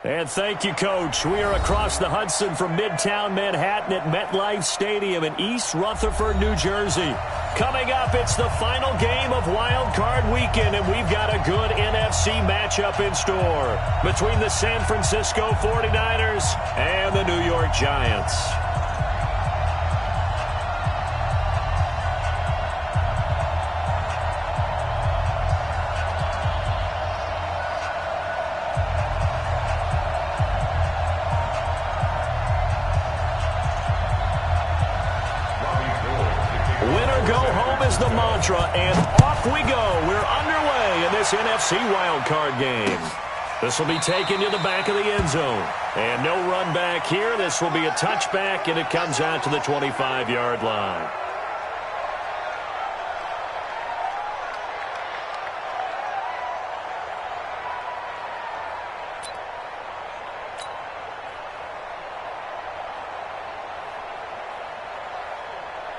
And thank you, Coach. We are across the Hudson from Midtown Manhattan at MetLife Stadium in East Rutherford, New Jersey. Coming up, it's the final game of Wild Card Weekend, and we've got a good NFC matchup in store between the San Francisco 49ers and the New York Giants. The mantra, and off we go. We're underway in this NFC wildcard game. This will be taken to the back of the end zone. And no run back here. This will be a touchback, and it comes out to the 25-yard line.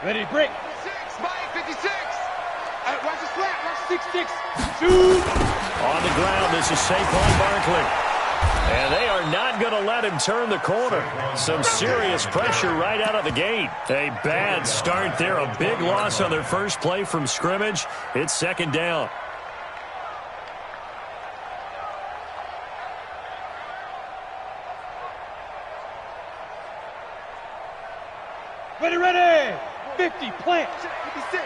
Ready, break. 56. Watch the slap. Watch 6-6. Shoot. On the ground, this is Saquon Barkley. And they are not going to let him turn the corner. Some serious pressure right out of the gate. A bad start there. A big loss on their first play from scrimmage. It's second down. Ready, ready. 50, plant. 56.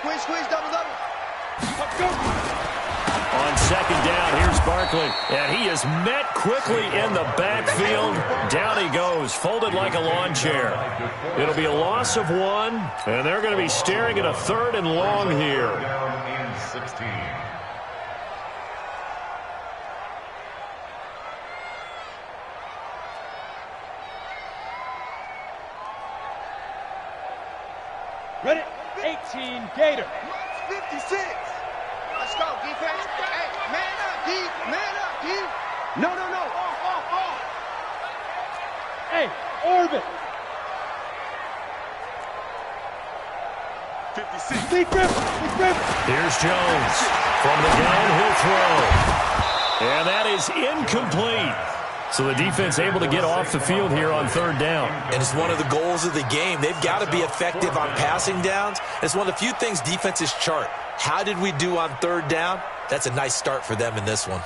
Squeeze, double. Let's go. On second down, here's Barkley. And he is met quickly in the backfield. Down he goes, folded like a lawn chair. It'll be a loss of one, and they're going to be staring at a 3rd and long here. Down in 16. Ready? 18, Gator. 56. Let's go, defense. Hey, man up, D. Man up, D. No. Off. Hey, orbit. 56. Big grip. Here's Jones. From the gun, he'll throw. And that is incomplete. So the defense able to get off the field here on 3rd down. And it's one of the goals of the game. They've got to be effective on passing downs. It's one of the few things defenses chart. How did we do on 3rd down? That's a nice start for them in this one.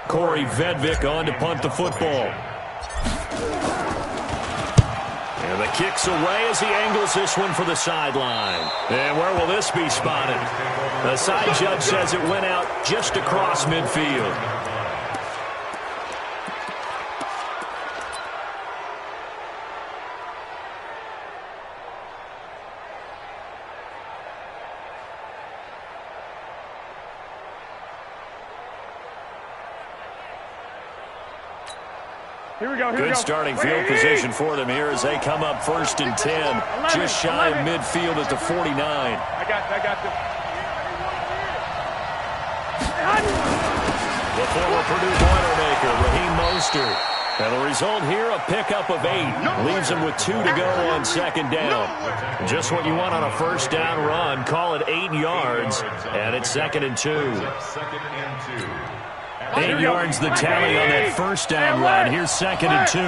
Corey Vedvik on to punt the football. And the kick's away as he angles this one for the sideline. And where will this be spotted? The side judge says it went out just across midfield. Here we go. Good starting field position for them here as they come up 1st and 10. Just shy of midfield at the 49. I got this. The former Purdue Boilermaker, Raheem Mostert. And the result here, a pickup of 8. Leaves them with 2 to go on 2nd down. Just what you want on a 1st down run. Call it 8 yards. And it's 2nd and 2. 2nd and 2. 8 yards the tally on that 1st down run. Here's 2nd and 2.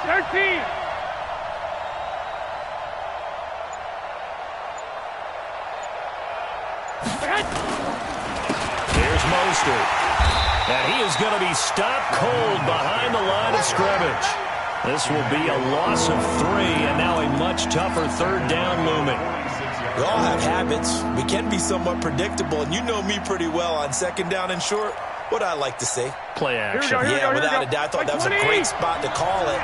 Thirteen. Here's Mostert. And he is going to be stopped cold behind the line of scrimmage. This will be a loss of 3, and now a much tougher 3rd down looming. We all have habits. We can be somewhat predictable, and you know me pretty well on 2nd down and short. What I like to say. Play action. Yeah, without a doubt. I thought that was a great spot to call it.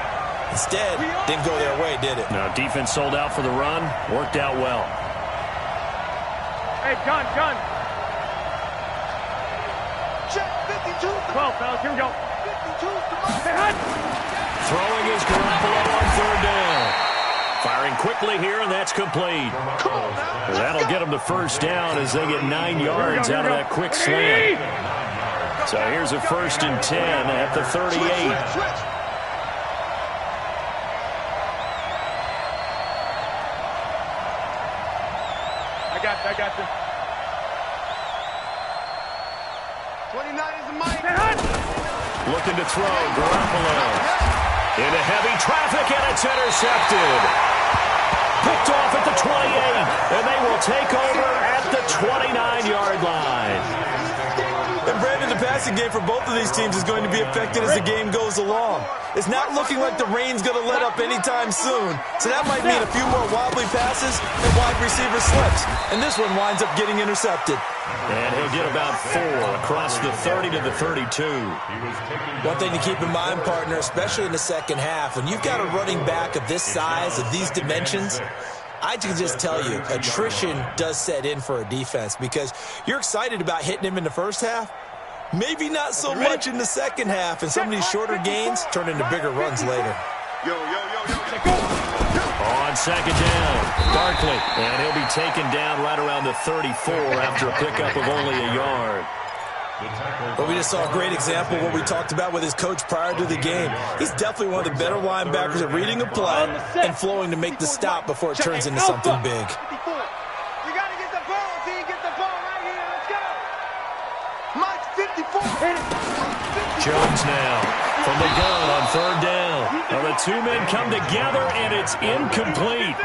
Instead, didn't go their way, did it? No, defense sold out for the run. Worked out well. Hey, gun. Check 52. 12, fellas. Here we go. 52. Hey, hot. Throwing is Garoppolo on 3rd down. Firing quickly here, and that's complete. That'll get them the 1st down as they get 9 yards out of that quick slant. So here's a 1st and 10 at the 38. I got this. 29 is the mic. Looking to throw, Garoppolo. Into heavy traffic, and it's intercepted. Picked off at the 28, and they will take over at the 29-yard line. And Brandon, the passing game for both of these teams is going to be affected as the game goes along. It's not looking like the rain's going to let up anytime soon, so that might mean a few more wobbly passes and wide receiver slips. And this one winds up getting intercepted. And he'll get about 4 across the 30 to the 32. One thing to keep in mind, partner, especially in the second half, when you've got a running back of this size, of these dimensions, I can just tell you, attrition does set in for a defense because you're excited about hitting him in the first half, maybe not so much in the second half, and some of these shorter gains turn into bigger runs later. On second down, Barkley, and he'll be taken down right around the 34 after a pickup of only a yard. Well, we just saw a great example of what we talked about with his coach prior to the game. He's definitely one of the better linebackers at reading a play and flowing to make the stop before it turns into something big. You got to get the ball, D. Get the ball right here. Let's go. Mike, 54. Jones now from the gun on third down. Well, the two men come together, and it's incomplete.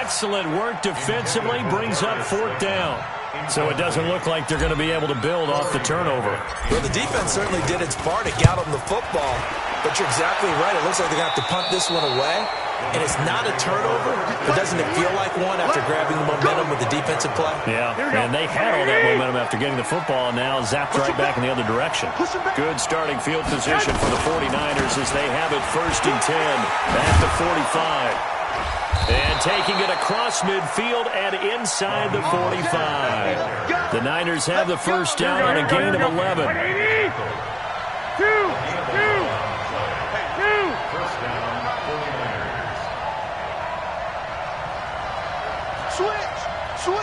Excellent work defensively, brings up fourth down. So it doesn't look like they're going to be able to build off the turnover. Well, the defense certainly did its part to get them the football. But you're exactly right. It looks like they're going to have to punt this one away. And it's not a turnover, but doesn't it feel like one after grabbing the momentum with the defensive play? Yeah, and they had all that momentum after getting the football, and now zapped right back in the other direction. Good starting field position for the 49ers as they have it 1st and 10 at the 45. And taking it across midfield and inside the 45. The Niners have the first down on a gain of 11. Switch.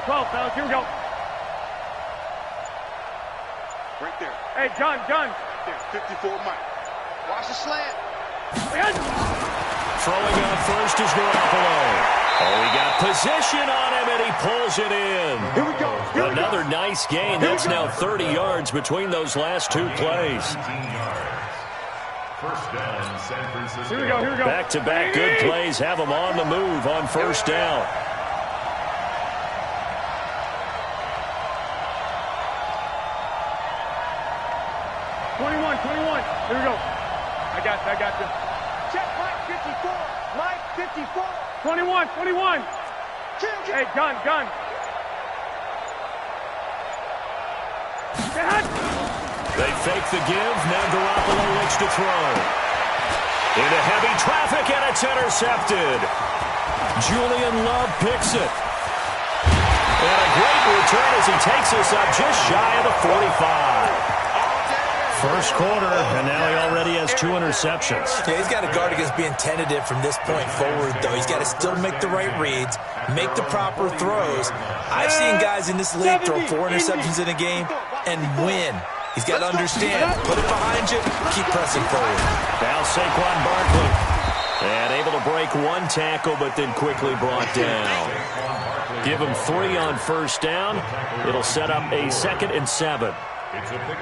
12, fellas, here we go. Right there. Hey, John. There, 54 Mike. Watch the slant. Throwing out first is Garoppolo. Oh, he got position on him, and he pulls it in. Here we go. Another nice gain. That's now 30 yards between those last two plays. First down, San Francisco. Here we go. Back-to-back good plays have them on the move on first down. Twenty-one. Here we go. I got this. Check Mike 54. Mike 54. 21. Hey, gun. They fake the give. Now Garoppolo looks to throw. Into heavy traffic, and it's intercepted. Julian Love picks it. And a great return as he takes us up just shy of the 45. First quarter, and now he already has 2 interceptions. Yeah, he's got to guard against being tentative from this point forward, though. He's got to still make the right reads, make the proper throws. I've seen guys in this league throw 4 interceptions in a game and win. He's got to understand, put it behind you, keep pressing forward. Now Saquon Barkley, and able to break 1 tackle, but then quickly brought down. Give him 3 on first down. It'll set up a 2nd and 7.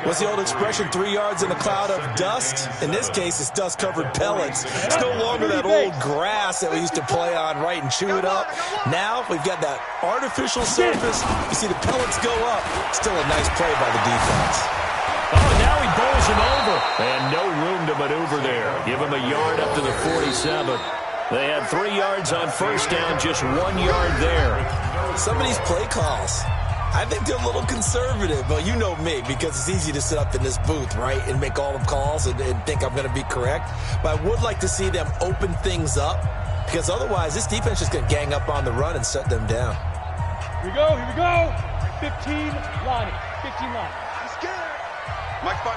What's the old expression, 3 yards in a cloud of dust? In this case, it's dust-covered pellets. It's no longer that old grass that we used to play on, right, and chew it up. Now we've got that artificial surface. You see the pellets go up. Still a nice play by the defense. Oh, now he bowls him over. And no room to maneuver there. Give him a yard up to the 47. They had 3 yards on first down, just 1 yard there. Some of these play calls, I think they're a little conservative. Well, you know me, because it's easy to sit up in this booth, right, and make all the calls and think I'm going to be correct. But I would like to see them open things up, because otherwise this defense is going to gang up on the run and shut them down. Here we go. 15 line. I'm scared. Mike 5-4.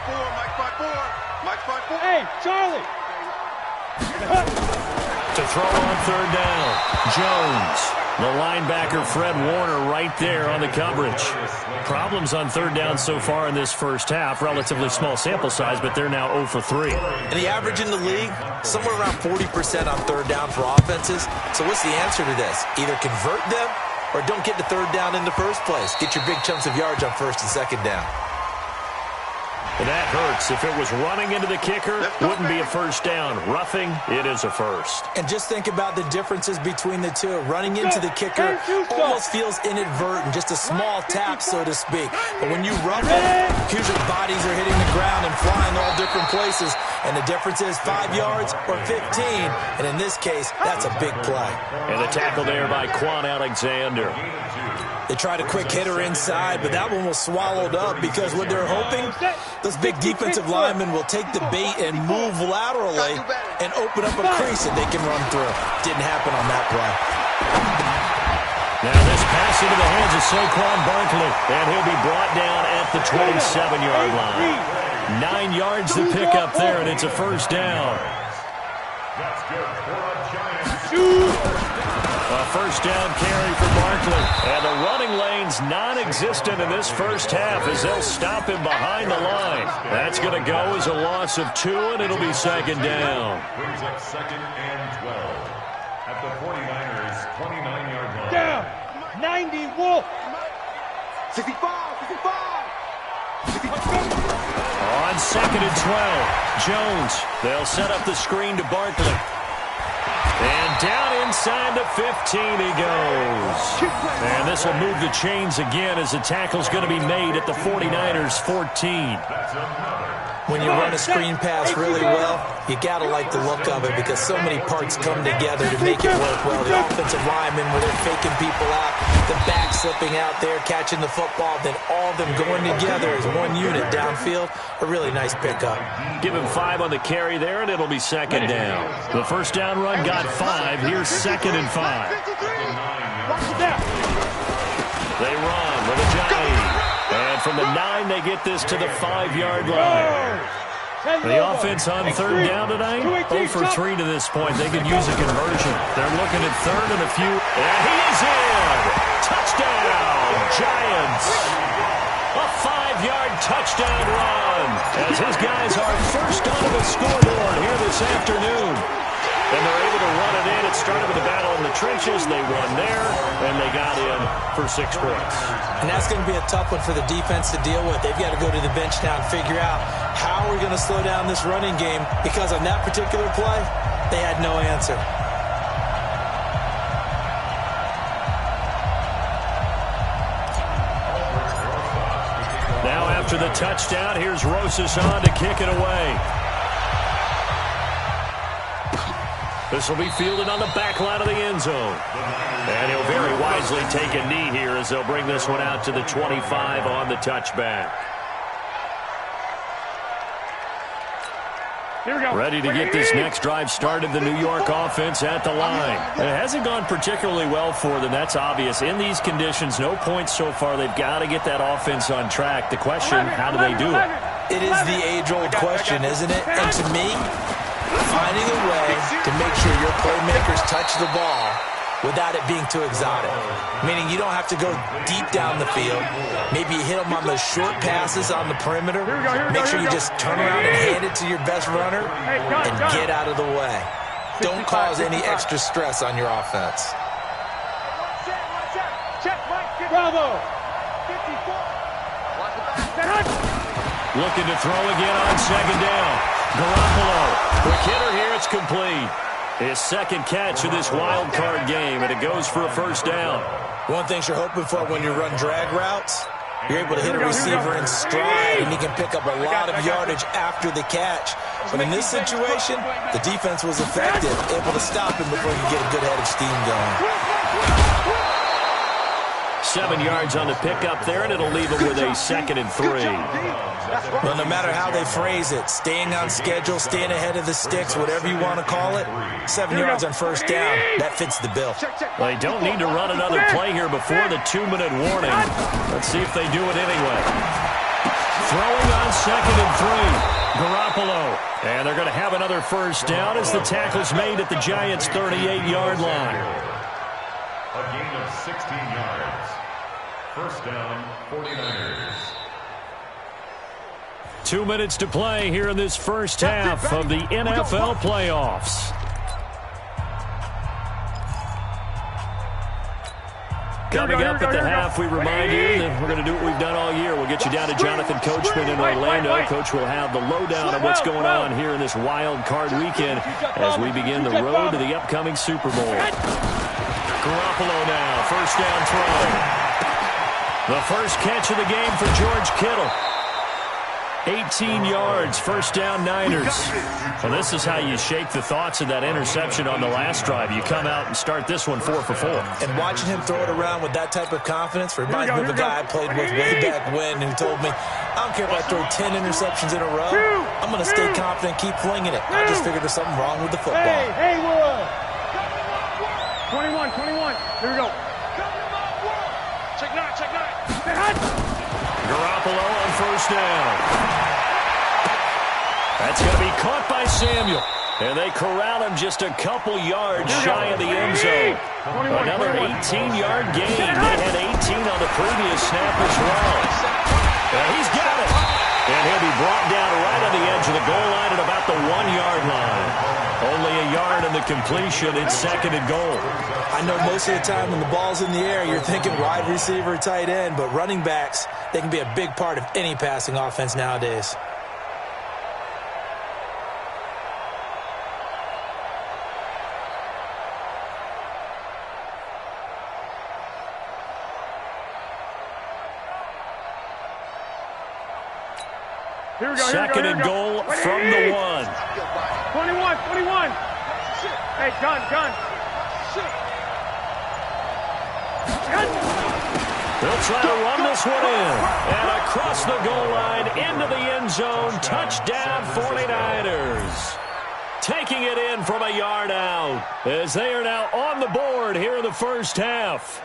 Hey, Charlie. To throw on third down, Jones The linebacker, Fred Warner, right there on the coverage. Problems on third down so far in this first half. Relatively small sample size, but they're now 0 for 3. And the average in the league, somewhere around 40% on third down for offenses. So what's the answer to this? Either convert them or don't get to third down in the first place. Get your big chunks of yards on first and second down. That hurts. If it was running into the kicker, wouldn't be a first down. Roughing, it is a first. And just think about the differences between the two. Running into the kicker almost feels inadvertent, just a small tap, so to speak. But when you rough it, usually bodies are hitting the ground and flying all different places. And the difference is 5 yards or 15. And in this case, that's a big play. And the tackle there by Quan Alexander. They tried a quick hitter inside, but that one was swallowed up because what they're hoping, those big defensive linemen will take the bait and move laterally and open up a crease that they can run through. Didn't happen on that play. Now this pass into the hands of Saquon Barkley, and he'll be brought down at the 27-yard line. 9 yards to pick up there, and it's a first down. That's good for a Giants. A first down carry for Barkley. And the running lane's non-existent in this first half as they'll stop him behind the line. That's going to go as a loss of 2, and it'll be second down. Brings up second and 12 at the 49ers' 29-yard line. Down. 90, Wolf. 65, 65. On second and 12, Jones. They'll set up the screen to Barkley. And down inside the 15 he goes. And this will move the chains again as the tackle's going to be made at the 49ers' 14. When you run a screen pass really well, you got to like the look of it because so many parts come together to make it work well. The offensive linemen, where they're faking people out, the back slipping out there, catching the football, then all of them going together as one unit downfield. A really nice pickup. Give him 5 on the carry there, and it'll be second down. The first down run got 5. Here's second and 5. They run with a giant. And from the 9, they get this to the 5-yard line. The offense on third down tonight, 0 for 3 to this point. They could use a conversion. They're looking at third and a few. And he is in! Touchdown, Giants! A 5-yard touchdown run as his guys are first onto the scoreboard here this afternoon. And they're able to run it in. It started with a battle in the trenches. They won there, and they got in for 6 points. And that's going to be a tough one for the defense to deal with. They've got to go to the bench now and figure out how we're going to slow down this running game because on that particular play, they had no answer. Now after the touchdown, here's Rosas on to kick it away. This will be fielded on the back line of the end zone. And he'll very wisely take a knee here as they'll bring this one out to the 25 on the touchback. Here we go. Ready to get this next drive started, the New York offense at the line. It hasn't gone particularly well for them, that's obvious. In these conditions, no points so far. They've got to get that offense on track. The question, how do they do it? It is the age-old question, isn't it? And to me, finding a way to make sure your playmakers touch the ball without it being too exotic. Meaning you don't have to go deep down the field. Maybe you hit them on those short passes on the perimeter. Make sure you just turn around and hand it to your best runner and get out of the way. Don't cause any extra stress on your offense. Bravo. Looking to throw again on second down. Garoppolo. Quick hitter here. It's complete. His second catch of this wild card game, and it goes for a first down. One thing you're hoping for when you run drag routes, you're able to hit a receiver in stride, and he can pick up a lot of yardage after the catch. But in this situation, the defense was effective, able to stop him before he could get a good head of steam going. 7 yards on the pickup there, and it'll leave him with a second and 3. Well, no matter how they phrase it, staying on schedule, staying ahead of the sticks, whatever you want to call it, 7 yards on first down, that fits the bill. They don't need to run another play here before the 2-minute warning. Let's see if they do it anyway. Throwing on second and 3. Garoppolo. And they're going to have another first down as the tackle's made at the Giants' 38-yard line. A gain of 16 yards. First down, 49ers. 2 minutes to play here in this first half of the NFL playoffs. Coming up at the half, we remind you that we're going to do what we've done all year. We'll get you down to Jonathan Coachman in Orlando. Coach will have the lowdown on what's going on here in this wild card weekend as we begin the road to the upcoming Super Bowl. Garoppolo now, first down throw. The first catch of the game for George Kittle. 18 yards, first down Niners. Well, this is how you shake the thoughts of that interception on the last drive. You come out and start this one 4 for 4. And watching him throw it around with that type of confidence reminds me of a guy I played with way back when who told me, I don't care if I throw 10 interceptions in a row. I'm going to stay confident, keep flinging it. I just figured there's something wrong with the football. Hey, Wood. 21. Here we go. Check nine. Garoppolo on first down. That's going to be caught by Samuel. And they corral him just a couple yards shy of the end zone. Another 18-yard gain. They had 18 on the previous snap as well. And he's got it. And he'll be brought down right on the edge of the goal line at about the 1-yard line. Only a yard in the completion. It's second and goal. I know most of the time when the ball's in the air, you're thinking wide receiver, tight end, but running backs, they can be a big part of any passing offense nowadays. Second and goal from the 1. 21. Hey, gun. They'll try to run this one in. And across the goal line, into the end zone. Touchdown, 49ers. Taking it in from a yard out as they are now on the board here in the first half.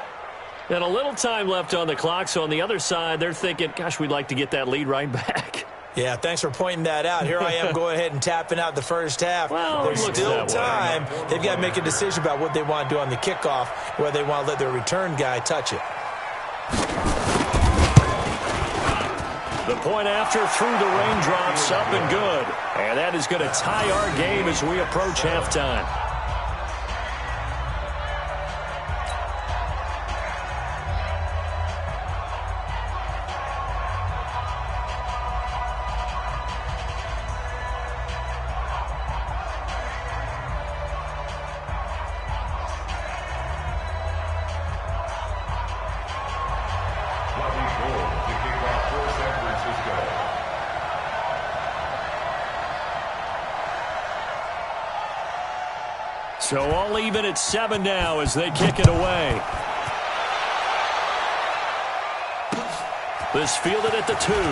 And a little time left on the clock, so on the other side, they're thinking, gosh, we'd like to get that lead right back. Yeah, thanks for pointing that out. Here I am going ahead and tapping out the first half. Well, there's still time. They've got to make a decision about what they want to do on the kickoff, whether they want to let their return guy touch it. The point after through the raindrops, up and good. And that is going to tie our game as we approach halftime. So all even at 7 now as they kick it away. This fielded at the 2. And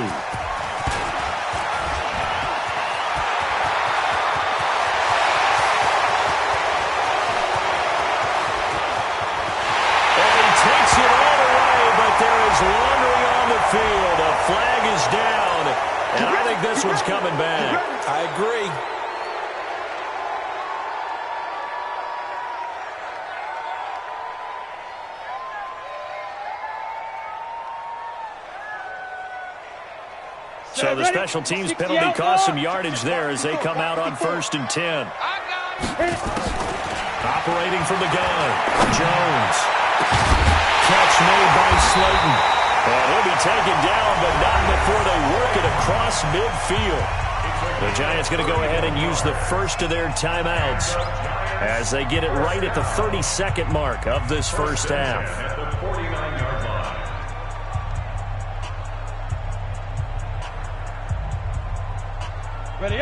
he takes it all the way, but there is laundry on the field. A flag is down, and I think this one's coming back. I agree. So the special teams penalty cost some yardage there as they come out on 1st and 10. Operating from the gun, Jones. Catch made by Slayton. And he'll be taken down, but not before they work it across midfield. The Giants going to go ahead and use the first of their timeouts as they get it right at the 32nd mark of this first half.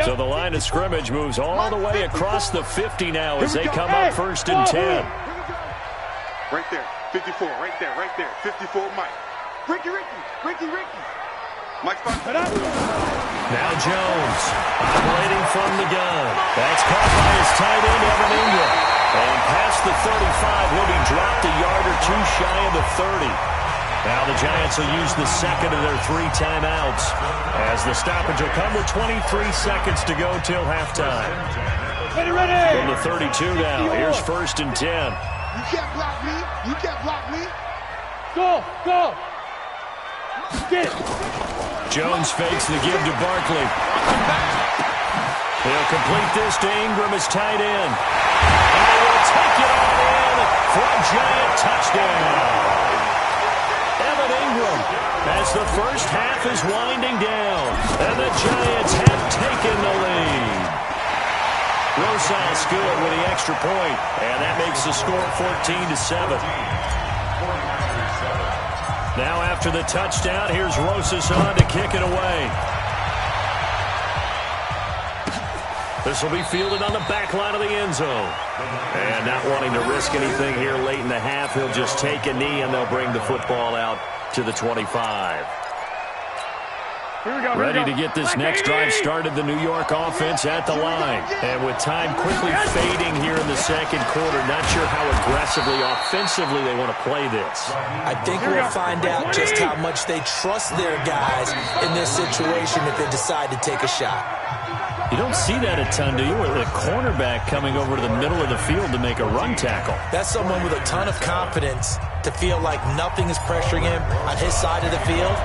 So the line of scrimmage moves all the way across the 50 now as they come up 1st and 10. Right there, 54, right there, 54, Mike. Ricky. Mike spot. Now Jones, operating from the gun. That's caught by his tight end, Evan Ingram. And past the 35, he'll be dropped a yard or two shy of the 30. Now the Giants will use the second of their 3 timeouts as the stoppage will come with 23 seconds to go till halftime. Ready. From the 32 now, here's 1st and 10. You can't block me. You can't block me. Go, go. Get it. Jones fakes the give to Barkley. He'll complete this to Ingram as tight end. And they will take it all in for a giant touchdown. Evan Ingram, as the first half is winding down, and the Giants have taken the lead. Rosales good with the extra point, and that makes the score 14-7. Now after the touchdown, here's Rosas on to kick it away. This will be fielded on the back line of the end zone. And not wanting to risk anything here late in the half, he'll just take a knee, and they'll bring the football out to the 25. Here we go. Ready to get this next drive started, the New York offense at the line. And with time quickly fading here in the second quarter, not sure how aggressively, offensively they want to play this. I think we'll find out just how much they trust their guys in this situation if they decide to take a shot. You don't see that a ton, do you? With a cornerback coming over to the middle of the field to make a run tackle. That's someone with a ton of confidence to feel like nothing is pressuring him on his side of the field,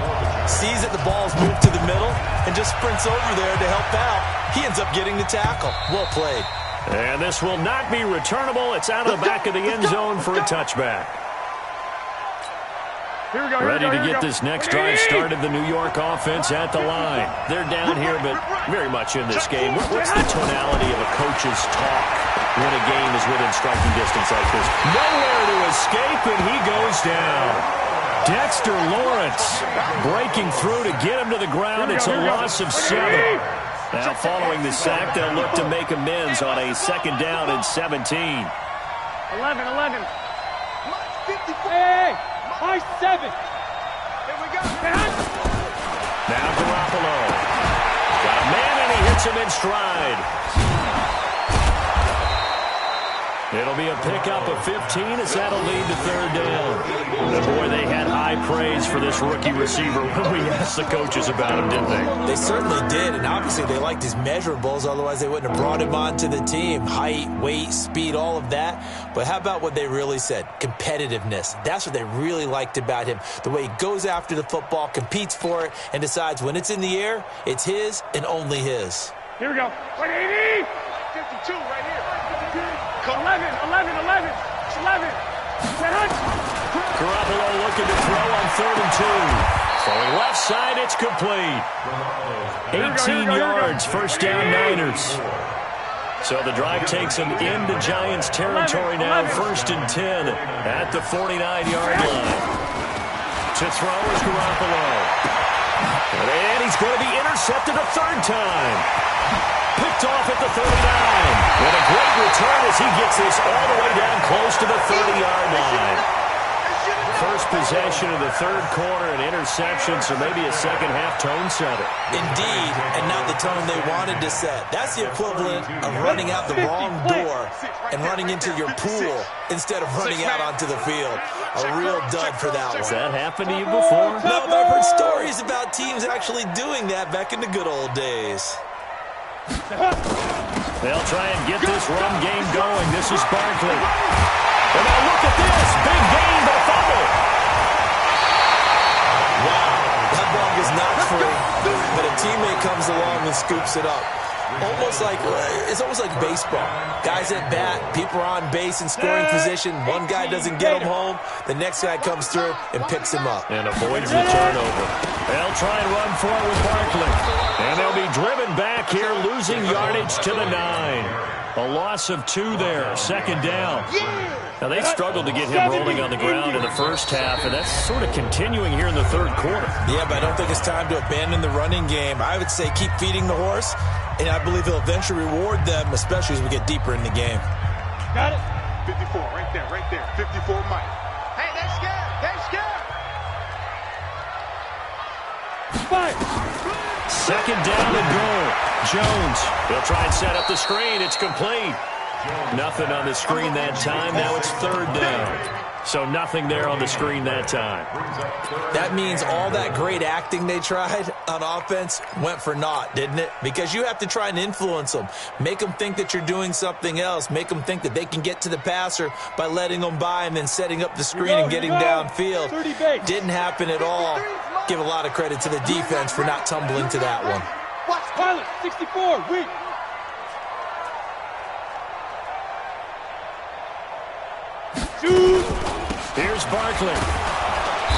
sees that the ball's moved to the middle, and just sprints over there to help out. He ends up getting the tackle. Well played. And this will not be returnable. It's out of the back of the end zone for a touchback. Ready to get this next drive started, the New York offense at the line. They're down here, but very much in this game. What's the tonality of a coach's talk when a game is within striking distance like this? Nowhere to escape, and he goes down. Dexter Lawrence breaking through to get him to the ground. It's a loss of 7. Now, following the sack, they'll look to make amends on a second down and 17. 11. Hey! High 7. Here we go. Now Garoppolo. Got a man, and he hits him in stride. It'll be a pickup of 15 as that'll lead to third down. And boy, they had high praise for this rookie receiver when we asked the coaches about him, didn't they? They certainly did, and obviously they liked his measurables, otherwise they wouldn't have brought him onto the team. Height, weight, speed, all of that. But how about what they really said? Competitiveness. That's what they really liked about him. The way he goes after the football, competes for it, and decides when it's in the air, it's his and only his. Here we go. 180. 52 right here. 11. 11. Garoppolo looking to throw on 3rd and 2. Throwing left side, it's complete. 18 yards, first down Niners. So the drive takes them into Giants territory now, 1st and 10 at the 49-yard line. To throw is Garoppolo. And he's going to be intercepted a 3rd time. Picked off at the 39. And a great return as he gets this all the way down close to the 30-yard line. First possession of the 3rd quarter, an interception, so maybe a second-half tone setter. Indeed, and not the tone they wanted to set. That's the equivalent of running out the wrong door and running into your pool instead of running out onto the field. A real dud for that one. Has that happened to you before? No, but I've heard stories about teams actually doing that back in the good old days. They'll try and get this run game going. This is Barkley. And now look at this. Big gain, but a fumble. Wow, that ball was not free, but a teammate comes along and scoops it up. It's almost like baseball. Guys at bat, people are on base in scoring position. One guy doesn't get him home. The next guy comes through and picks him up. And avoids the turnover. They'll try and run for it with Barkley. And they'll be driven back here, losing yardage to the 9. A loss of 2 there, 2nd down. Now, they struggled to get him rolling on the ground in the first half, and that's sort of continuing here in the 3rd quarter. Yeah, but I don't think it's time to abandon the running game. I would say keep feeding the horse, and I believe he'll eventually reward them, especially as we get deeper in the game. Got it. 54, right there. 54 Mike. Hey, they're scared. 5. 2nd down and goal. Jones. He'll try and set up the screen. It's complete. Nothing on the screen that time. Now it's 3rd down. So nothing there on the screen that time. That means all that great acting they tried on offense went for naught, didn't it? Because you have to try and influence them. Make them think that you're doing something else. Make them think that they can get to the passer by letting them by and then setting up the screen and getting downfield. Didn't happen at all. Give a lot of credit to the defense for not tumbling to that one. Pilot, 64, weak. Here's Barkley.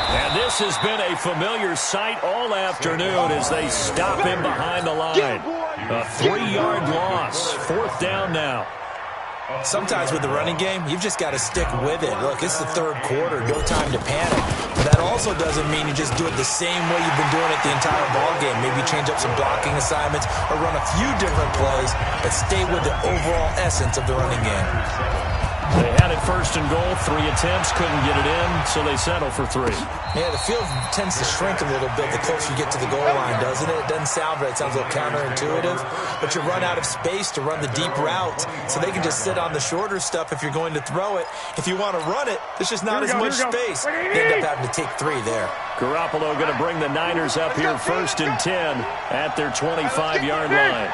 And this has been a familiar sight all afternoon as they stop him behind the line. A 3-yard loss. 4th down now. Sometimes with the running game, you've just got to stick with it. Look, it's the 3rd quarter, no time to panic. But that also doesn't mean you just do it the same way you've been doing it the entire ball game. Maybe change up some blocking assignments or run a few different plays, but stay with the overall essence of the running game. They had it 1st and goal, 3 attempts, couldn't get it in, so they settle for 3. Yeah, the field tends to shrink a little bit the closer you get to the goal line, doesn't it? It doesn't sound right. It sounds a little counterintuitive, but you run out of space to run the deep route, so they can just sit on the shorter stuff if you're going to throw it. If you want to run it, there's just not as much space. You end up having to take 3 there. Garoppolo going to bring the Niners up here 1st and 10 at their 25-yard line.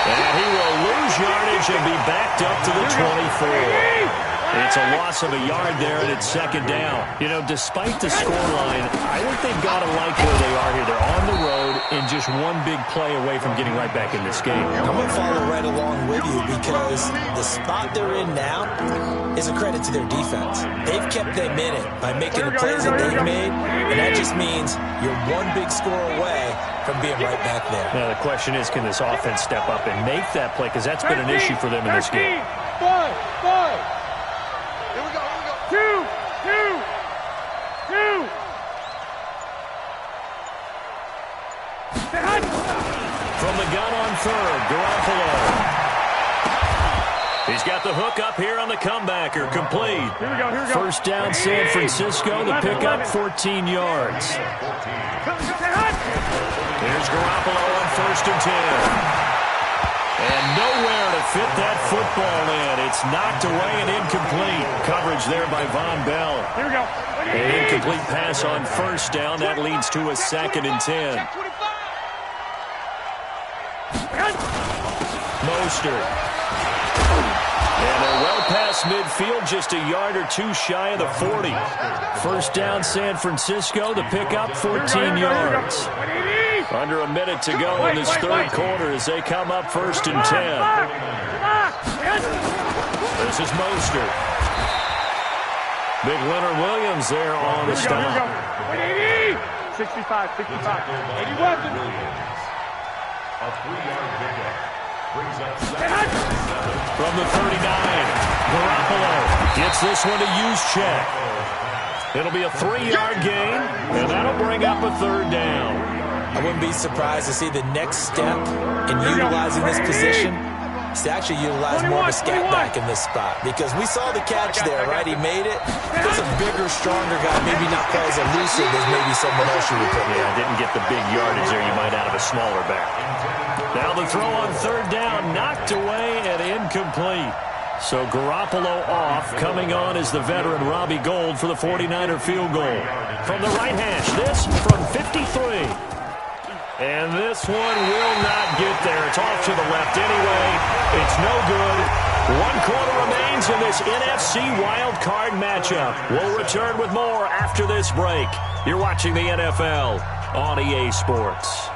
And he will lose yardage and be backed up to the 24. It's a loss of a yard there, and it's 2nd down. You know, despite the scoreline, I think they've got to like where they are here. They're on the road and just one big play away from getting right back in this game. I'm going to follow right along with you because the spot they're in now is a credit to their defense. They've kept them in it by making the plays that they've made, and that just means you're one big score away from being right back there. Now, the question is, can this offense step up and make that play? Because that's been an issue for them in this game. 5. Here we go. 2. From the gun on 3rd, Garoppolo. He's got the hook up here on the comebacker, complete. Here we go. 1st down, San Francisco. The pickup, 14 yards. Here's Garoppolo on 1st and 10. And nowhere to fit that football in. It's knocked away and incomplete. Coverage there by Von Bell. Here we go. An incomplete pass on 1st down. That leads to a 2nd and 10. Mostert. And they're well past midfield, just a yard or 2 shy of the 40. 1st down, San Francisco. The pickup, 14 yards. Under a minute to go in this 3rd quarter as they come up 1st and 10. This is Mostert. Big Leonard Williams there on the stop. 65. 81. A 3-yard pickup brings up 2nd. From the 39, Garoppolo gets this one to Juszczyk. It'll be a 3-yard gain, and that'll bring up a 3rd down. I wouldn't be surprised to see the next step in utilizing this position is to actually utilize more of a scat back in this spot. Because we saw the catch there, right? He made it. There's a bigger, stronger guy, maybe not quite as elusive as maybe someone else you would put in. Yeah, didn't get the big yardage there you might out of a smaller back. Now the throw on 3rd down, knocked away and incomplete. So Garoppolo off. Coming on is the veteran Robbie Gould for the 49er field goal. From the right hash, this from 53. And this one will not get there. It's off to the left anyway. It's no good. 1 quarter remains in this NFC wild card matchup. We'll return with more after this break. You're watching the NFL on EA Sports.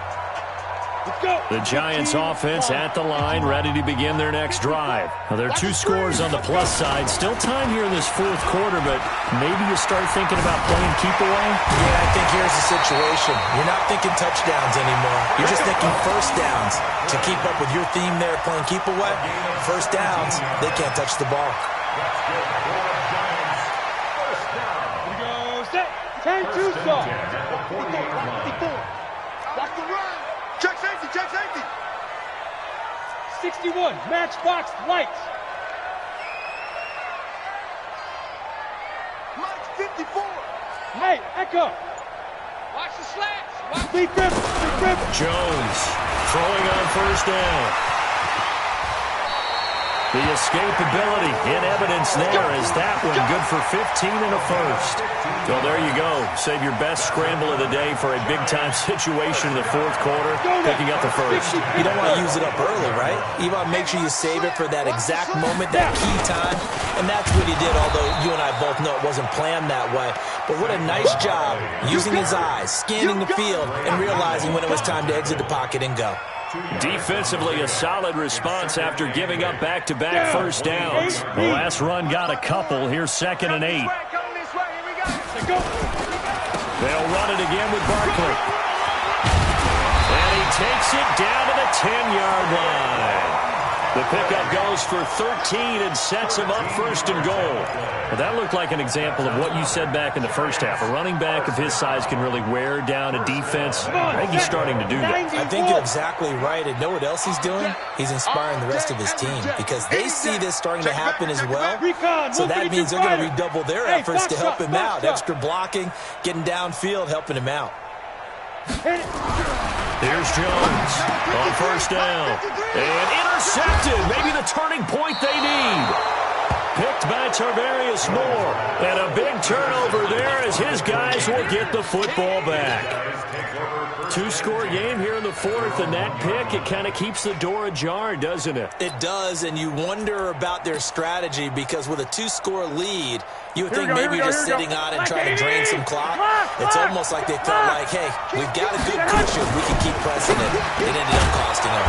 The Giants offense at the line, ready to begin their next drive. Now, there are 2 scores on the plus side. Still time here in this 4th quarter, but maybe you start thinking about playing keep away? Yeah, I think here's the situation. You're not thinking touchdowns anymore. You're just thinking 1st downs. To keep up with your theme there, playing keep away, 1st downs, they can't touch the ball. Here we go. Set. 10-2 stop. Watch the run. Check safety. 61, matchbox lights. Mike 54. Hey, Echo. Watch the slats. Big grip. Jones throwing on 1st down. The escapability in evidence there as that one good for 15 and a first. Well, there you go. Save your best scramble of the day for a big-time situation in the fourth quarter, picking up the first. You don't want to use it up early, right? You want to make sure you save it for that exact moment, that key time, and that's what he did, although you and I both know it wasn't planned that way. But what a nice job using his eyes, scanning the field, and realizing when it was time to exit the pocket and go. Defensively, a solid response after giving up back-to-back first downs. The last run got a couple. Here's 2nd and 8. They'll run it again with Barkley. And he takes it down to the 10-yard line. The pickup goes for 13 and sets him up 1st and goal. Well, that looked like an example of what you said back in the first half. A running back of his size can really wear down a defense. I think he's starting to do that. I think you're exactly right. And know what else he's doing? He's inspiring the rest of his team because they see this starting to happen as well. So that means they're going to redouble their efforts to help him out. Extra blocking, getting downfield, helping him out. Here's Jones on 1st down. And intercepted. Maybe the turning point they need. Picked by Tarvarius Moore. And a big turnover there as his guys will get the football back. 2-score game here in the fourth, and that pick, it kind of keeps the door ajar, doesn't it? It does, and you wonder about their strategy because with a 2-score lead, you would think maybe you're just sitting on it and trying to drain some clock. It's almost like they felt like, hey, we've got a good cushion. We can keep pressing it. It ended up costing them.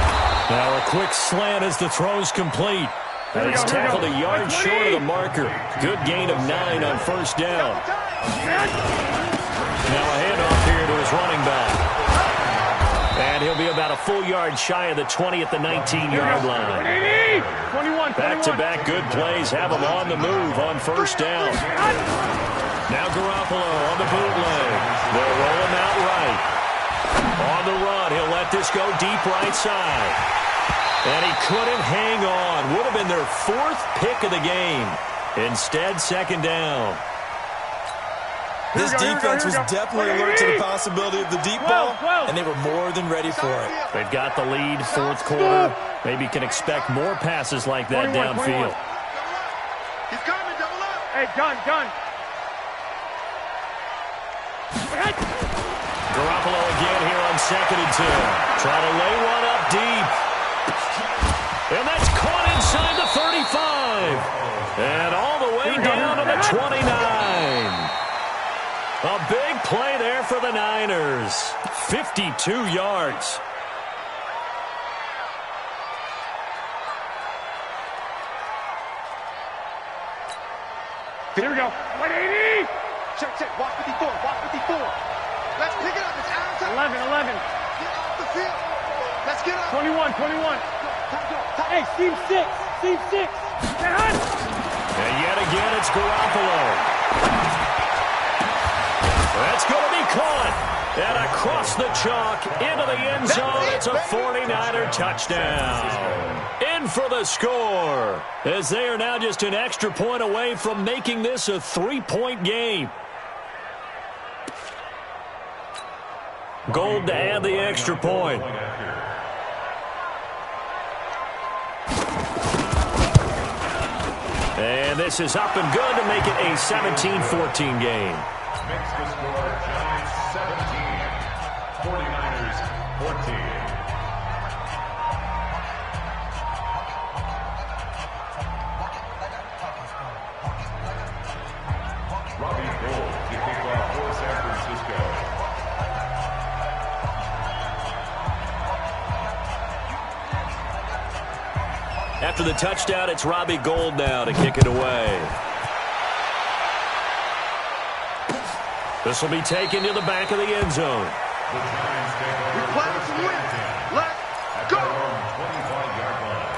Now a quick slant as the throw's complete. And he's tackled a yard short of the marker. Good gain of 9 on 1st down. Now a handoff here to his running back. And he'll be about a full yard shy of the 20 at the 19-yard line. Back-to-back good plays have him on the move on 1st down. Now Garoppolo on the bootleg. They'll roll him out right. On the run, he'll let this go deep right side. And he couldn't hang on. Would have been their 4th pick of the game. Instead, 2nd down. This defense was definitely alert to the possibility of the deep ball, and they were more than ready for it. They've got the lead, 4th quarter. Maybe can expect more passes like that downfield. He's coming, double up. Hey, gun. Garoppolo again here on 2nd and 2. Trying to lay one up deep. And that's caught inside the 35. And all the way down to the 29. A big play there for the Niners. 52 yards. Here we go. 180. Check. Watch 54. Let's pick it up. It's outside. 11. Get off the field. Let's get up. 21. Hey, seam 6. And yet again, it's Garoppolo. That's going to be caught. And across the chalk, into the end zone. It's a 49er touchdown. In for the score, as they are now just an extra point away from making this a 3-point game. Gold to add the extra point. And this is up and good to make it a 17-14 game. Makes the score Giants 17, 49ers 14. Robbie Gould to kick off for San Francisco. After the touchdown, it's Robbie Gould now to kick it away. This will be taken to the back of the end zone. The Giants take over. We play to win. Let's go. At their own 25-yard line.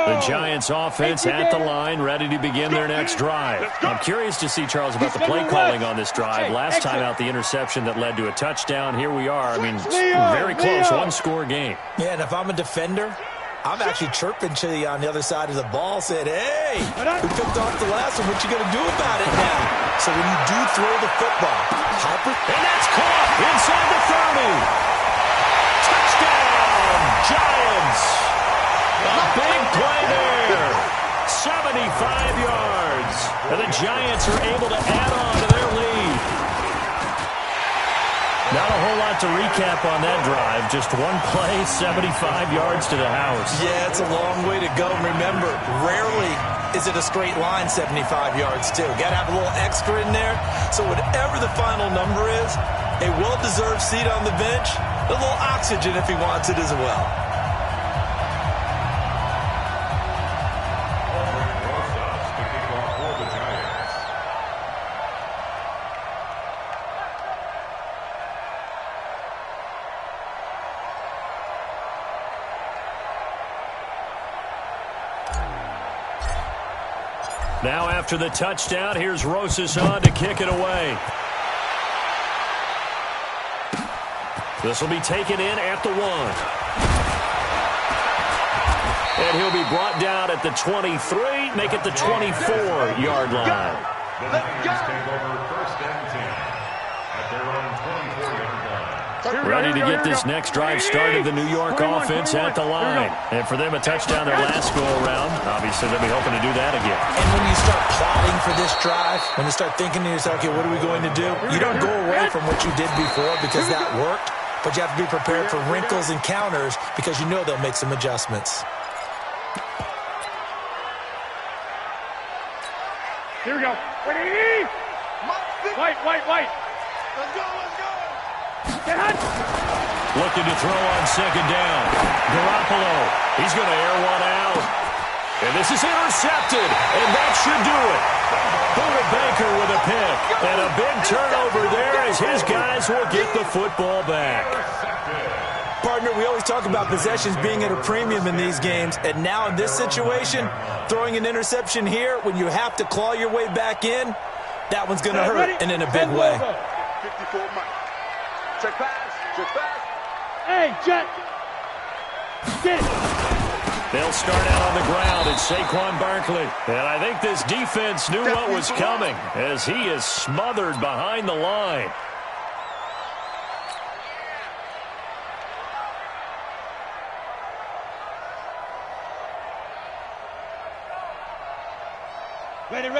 The Giants offense at the line, ready to begin their next drive. I'm curious to see, Charles, about the play calling on this drive. Last time out, the interception that led to a touchdown. Here we are. I mean, very close, 1-score game. Yeah, and if I'm a defender, I'm actually chirping to you on the other side of the ball, saying, hey, we picked off the last one. What you going to do about it now? So when you do throw the football, and that's caught inside the 30. Touchdown, Giants. A big play there. 75 yards. And the Giants are able to add on to their lead. Not a whole lot to recap on that drive. Just one play, 75 yards to the house. Yeah, it's a long way to go. Remember, rarely is it a straight line 75 yards, too. Got to have a little extra in there. So whatever the final number is, a well-deserved seat on the bench, a little oxygen if he wants it as well. Now after the touchdown, here's Rosas on to kick it away. This will be taken in at the 1. And he'll be brought down at the 23, make it the 24-yard line. The Niners take over 1st and 10 at their own 24-yard line. Ready to get this next drive started, the New York offense at the line. And for them, a touchdown their last go-around. Obviously, they'll be hoping to do that again. And when you start plotting for this drive, when you start thinking to yourself, okay, what are we going to do? You don't go away from what you did before because that worked, but you have to be prepared for wrinkles and counters because you know they'll make some adjustments. Here we go. Ready? White. Let's go. Get hot. Looking to throw on 2nd down. Garoppolo, he's going to air one out. And this is intercepted, and that should do it. Buda Baker with a pick. And a big turnover there as his guys will get the football back. Partner, we always talk about possessions being at a premium in these games, and now in this situation, throwing an interception here when you have to claw your way back in, that one's going to hurt, and in a big way. 54 Mike. Check pass. Hey, Jet. Get it. They'll start out on the ground. It's Saquon Barkley. And I think this defense knew what was coming as he is smothered behind the line.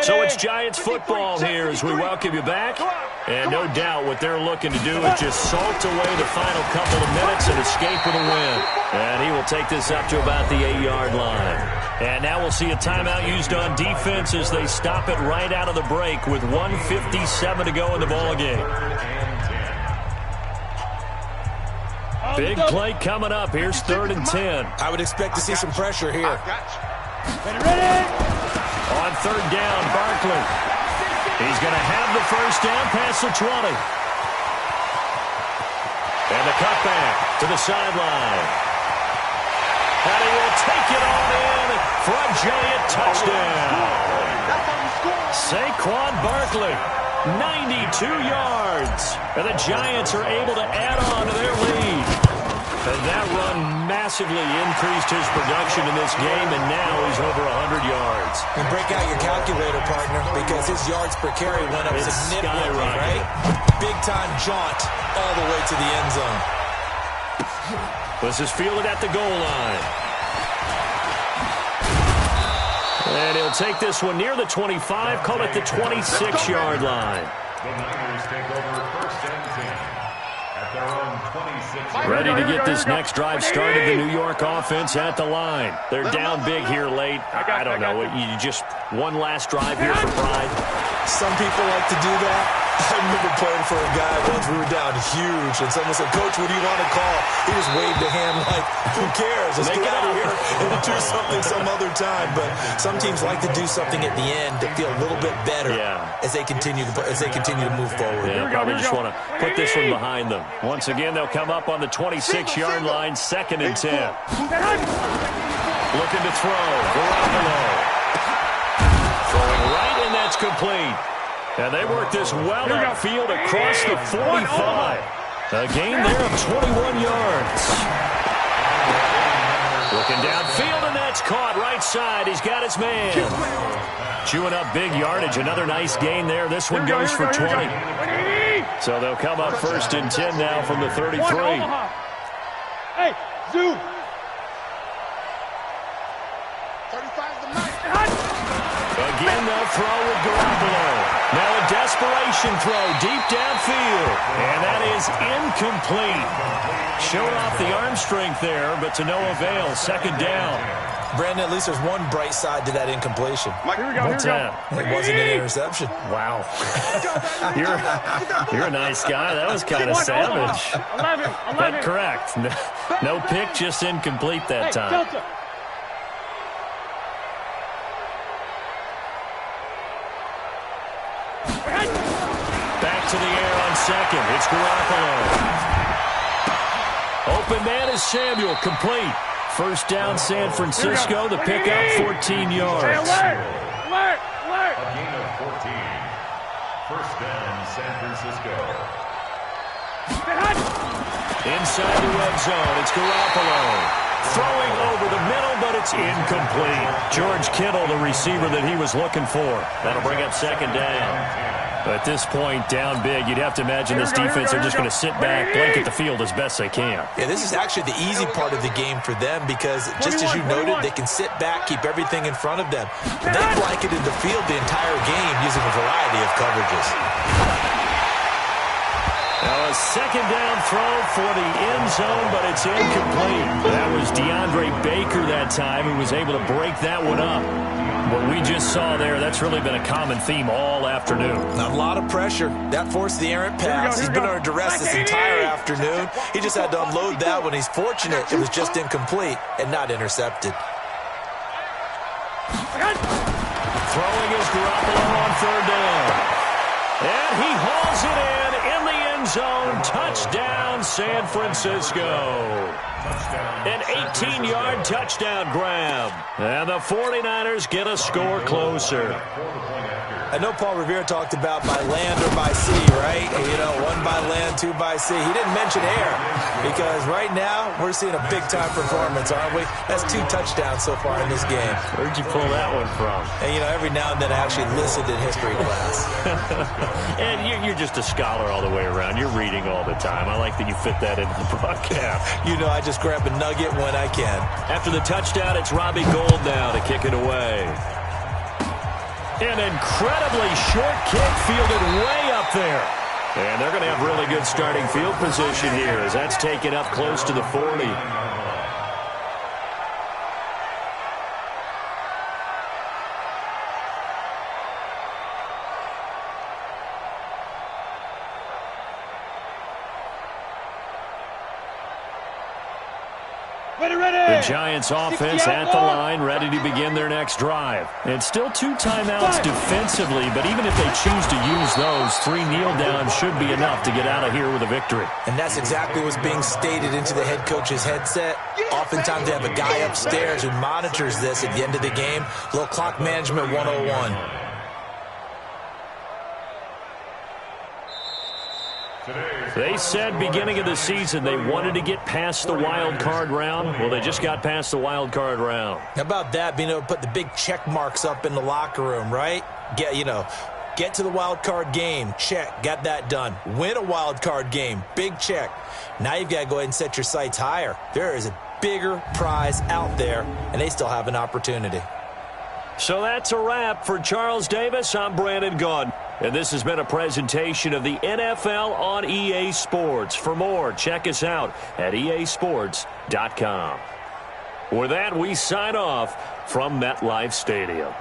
So it's Giants football here as we welcome you back. And no doubt what they're looking to do is just salt away the final couple of minutes and escape with a win. And he will take this up to about the 8-yard line. And now we'll see a timeout used on defense as they stop it right out of the break with 1:57 to go in the ballgame. Big play coming up. Here's 3rd and 10. I would expect to see some pressure here. Ready? On 3rd down, Barkley. He's going to have the 1st down past the 20. And the cutback to the sideline. And he will take it on in for a Giant touchdown. Saquon Barkley, 92 yards. And the Giants are able to add on to their lead. And that run massively increased his production in this game, and now he's over 100 yards. And break out your calculator, partner, because his yards per carry went up significantly, right? Big-time jaunt all the way to the end zone. This is fielded at the goal line. And he'll take this one near the 25, call it the 26-yard line. The Niners take over 1st and 10. Their own 26. Ready to get this next drive started, the New York offense at the line. They're down big here late. I don't know. You just one last drive here for pride. Some people like to do that. I remember playing for a guy once. We were down huge, and someone said, "Coach, what do you want to call?" He just waved a hand like, "Who cares? Let's get out of here and do something some other time." But some teams like to do something at the end to feel a little bit better as they continue to move forward. Yeah, probably just want to put this one behind them. Once again, they'll come up on the 26-yard line, 2nd and 10. Looking to throw. Garoppolo. Throwing right, and that's complete. And they work this well upfield across the 45. A gain there of 21 yards. Looking downfield, and that's caught right side. He's got his man. Chewing up big yardage. Another nice gain there. This one goes for 20. So they'll come up 1st and 10 now from the 33. Hey, Zoo. 35's the night. Again, they'll throw with Garoppolo. Now a desperation throw deep downfield. And that is incomplete. Showed off the arm strength there, but to no avail. 2nd down. Brandon, at least there's one bright side to that incompletion. What's that? It wasn't an interception. Wow. You're a nice guy. That was kind of savage. 11. But correct. No pick, just incomplete that time. Delta. Back to the air on 2nd. It's Garoppolo. Open man is Samuel. Complete. 1st down, San Francisco. The pickup, 14 yards. Hey, alert! A gain of 14. 1st down, San Francisco. Inside the red zone, it's Garoppolo. Throwing over the middle, but it's incomplete. George Kittle, the receiver that he was looking for. That'll bring up 2nd down. At this point, down big, you'd have to imagine this defense are just going to sit back, blanket the field as best they can. Yeah, this is actually the easy part of the game for them because, just as you noted, they can sit back, keep everything in front of them. They blanketed the field the entire game using a variety of coverages. Now a 2nd down throw for the end zone, but it's incomplete. That was DeAndre Baker that time who was able to break that one up. What we just saw there, that's really been a common theme all afternoon. A lot of pressure. That forced the errant pass. He's been under duress this entire afternoon. He just had to unload that one. He's fortunate it was just incomplete and not intercepted. Throwing is Garoppolo on 3rd down. And he hauls it in the end zone. Touchdown, San Francisco. An 18-yard touchdown grab. And the 49ers get a score closer. I know Paul Revere talked about by land or by sea, right? You know, 1 by land, 2 by sea. He didn't mention air because right now we're seeing a big-time performance, aren't we? That's 2 touchdowns so far in this game. Where'd you pull that one from? And, you know, every now and then I actually listened in history class. And you're just a scholar all the way around. You're reading all the time. I like that you fit that into the broadcast. You know, I just grab a nugget when I can. After the touchdown, it's Robbie Gould now to kick it away. An incredibly short kick fielded way up there. And they're going to have really good starting field position here as that's taken up close to the 40. The Giants offense at the line, ready to begin their next drive. And still 2 timeouts defensively, but even if they choose to use those, 3 kneel downs should be enough to get out of here with a victory. And that's exactly what's being stated into the head coach's headset. Oftentimes they have a guy upstairs who monitors this at the end of the game. Little clock management 101. They said beginning of the season they wanted to get past the wild card round. Well, they just got past the wild card round. How about that, being able to put the big check marks up in the locker room, right? Get to the wild card game. Check. Got that done. Win a wild card game. Big check. Now you've got to go ahead and set your sights higher. There is a bigger prize out there, and they still have an opportunity. So that's a wrap for Charles Davis. I'm Brandon Gaudin. And this has been a presentation of the NFL on EA Sports. For more, check us out at easports.com. With that, we sign off from MetLife Stadium.